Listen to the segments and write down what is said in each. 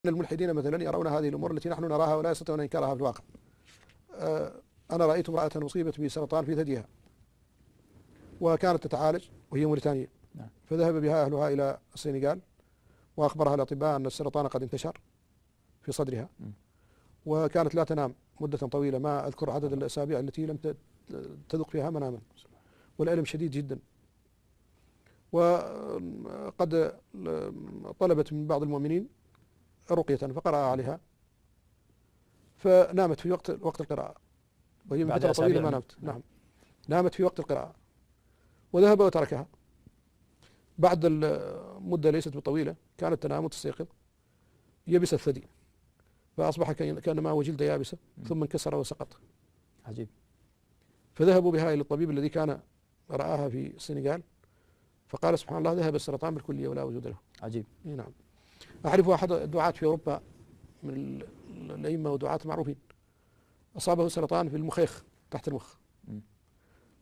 الملحدين مثلا يرون هذه الأمور التي نحن نراها ولا يستطيعون إنكارها في الواقع. أنا رأيت امرأة أصيبت بسرطان في ثديها وكانت تتعالج وهي موريتانية، فذهب بها أهلها إلى السنغال وأخبرها الأطباء أن السرطان قد انتشر في صدرها، وكانت لا تنام مدة طويلة، ما أذكر عدد الأسابيع التي لم تذق فيها مناما، والألم شديد جدا. وقد طلبت من بعض المؤمنين رقية فقرأ عليها فنامت في وقت القراءة، وهي من فترة طويلة ما نامت. نعم، نامت في وقت القراءة وذهب وتركها. بعد المدة ليست بطويلة كانت تنام وتستيقظ يبس الثدي، فأصبح كأنما هو جلد يابسة ثم انكسر وسقط. عجيب. فذهبوا بها إلى الطبيب الذي كان رآها في السنغال، فقال سبحان الله ذهب السرطان بالكلية ولا وجود له. عجيب. نعم. أعرف أحد الدعاة في أوروبا من الأئمة ودعاة معروفين أصابه سرطان في المخيخ تحت المخ،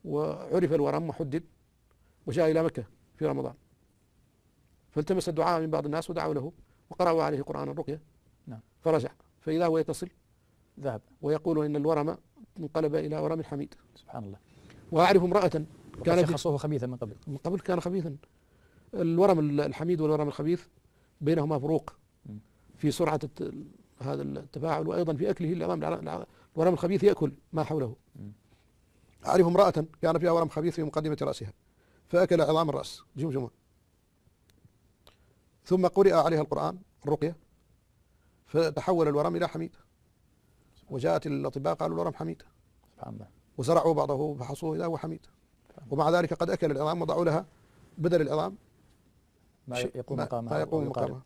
وعرف الورم وحدد وجاء إلى مكة في رمضان، فالتمس الدعاء من بعض الناس ودعوا له وقرأوا عليه قرآن الرقية. نعم. فرجع فإذا هو يتصل ذهب ويقول إن الورم انقلب إلى ورم حميد. سبحان الله. وأعرف امرأة كان شخصه خبيثا من قبل. من قبل كان خبيثا. الورم الحميد والورم الخبيث بينهما فروق في سرعة هذا التفاعل، وأيضا في أكله الورم الخبيث يأكل ما حوله. أعرف امرأة كان فيها ورم خبيث في مقدمة رأسها فأكل عظام الرأس جمجمة، ثم قرأ عليها القرآن الرقية فتحول الورم إلى حميد، وجاءت الأطباء قالوا الورم حميد. سبحان الله. وزرعوا بعضه وفحصوه إذا هو حميد، ومع ذلك قد أكل العظام وضعوا لها بدل العظام ما يقوم مقامها. ما يقوم مقامها.